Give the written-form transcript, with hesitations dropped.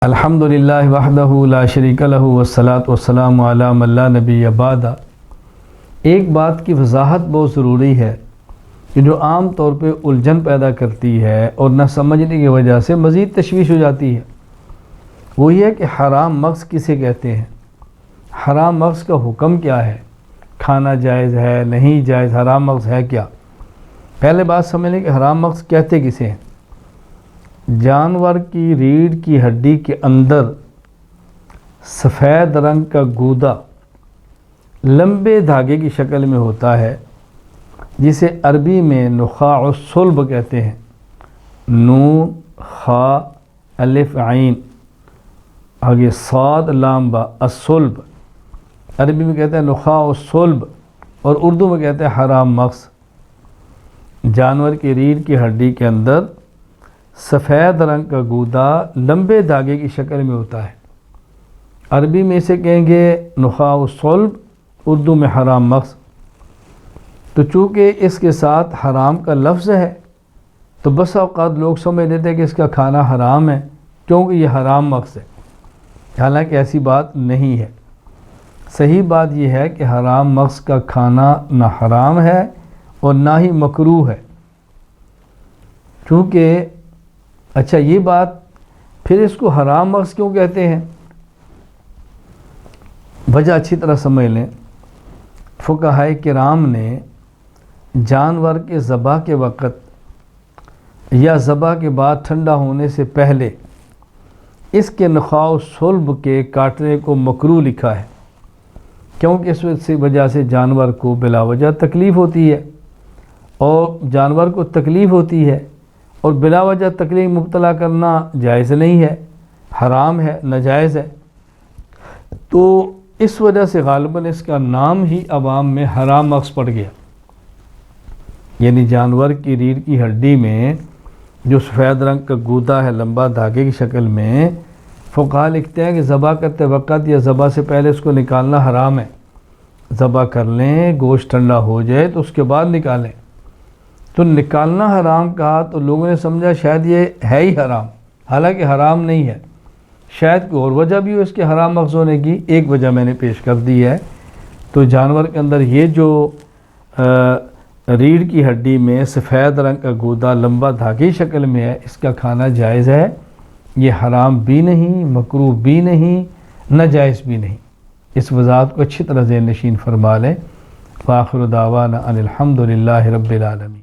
الحمدللہ وحدہ لا شریک لہ والصلاۃ والسلام علی من لا نبی بعد۔ ایک بات کی وضاحت بہت ضروری ہے کہ جو عام طور پہ الجھن پیدا کرتی ہے اور نہ سمجھنے کی وجہ سے مزید تشویش ہو جاتی ہے، وہ یہ ہے کہ حرام مغز کسے کہتے ہیں، حرام مغز کا حکم کیا ہے، کھانا جائز ہے نہیں جائز، حرام مغز ہے کیا۔ پہلے بات سمجھ لیں کہ حرام مغز کہتے کسے ہیں۔ جانور کی ریڑھ کی ہڈی کے اندر سفید رنگ کا گودا لمبے دھاگے کی شکل میں ہوتا ہے، جسے عربی میں نخاع الصلب کہتے ہیں، نون خا الف عین آگے صاد لام با الصلب، عربی میں کہتے ہیں نخاع الصلب اور اردو میں کہتے ہیں حرام مغز۔ جانور کی ریڑھ کی ہڈی کے اندر سفید رنگ کا گودا لمبے دھاگے کی شکل میں ہوتا ہے، عربی میں اسے کہیں گے نخاع الصلب، اردو میں حرام مغز۔ تو چونکہ اس کے ساتھ حرام کا لفظ ہے تو بس اوقات لوگ سمجھ لیتے ہیں کہ اس کا کھانا حرام ہے کیونکہ یہ حرام مغز ہے، حالانکہ ایسی بات نہیں ہے۔ صحیح بات یہ ہے کہ حرام مغز کا کھانا نہ حرام ہے اور نہ ہی مکروہ ہے، چونکہ اچھا یہ بات پھر اس کو حرام مغز کیوں کہتے ہیں، وجہ اچھی طرح سمجھ لیں۔ فقہائے کرام نے جانور کے ذبح کے وقت یا ذبح کے بعد ٹھنڈا ہونے سے پہلے اس کے نخاع الصلب کے کاٹنے کو مکروہ لکھا ہے، کیونکہ اس وجہ سے جانور کو بلا وجہ تکلیف ہوتی ہے، اور جانور کو تکلیف ہوتی ہے اور بلا وجہ تکلیف مبتلا کرنا جائز نہیں ہے، حرام ہے، ناجائز ہے۔ تو اس وجہ سے غالباً اس کا نام ہی عوام میں حرام مغز پڑ گیا، یعنی جانور کی ریڑھ کی ہڈی میں جو سفید رنگ کا گودا ہے لمبا دھاگے کی شکل میں، فقہا لکھتے ہیں کہ ذبح کرتے وقت یا ذبح سے پہلے اس کو نکالنا حرام ہے۔ ذبح کر لیں، گوشت ٹھنڈا ہو جائے تو اس کے بعد نکالیں، تو نکالنا حرام کہا تو لوگوں نے سمجھا شاید یہ ہے ہی حرام، حالانکہ حرام نہیں ہے، شاید کوئی اور وجہ بھی ہو اس کے حرام مغز ہونے کی۔ ایک وجہ میں نے پیش کر دی ہے۔ تو جانور کے اندر یہ جو ریڑھ کی ہڈی میں سفید رنگ کا گودا لمبا دھاگے شکل میں ہے، اس کا کھانا جائز ہے، یہ حرام بھی نہیں، مکروہ بھی نہیں، ناجائز بھی نہیں۔ اس وضاحت کو اچھی طرح ذہن نشین فرما لیں۔ وآخر دعوانا ان الحمد للہ رب العالمین۔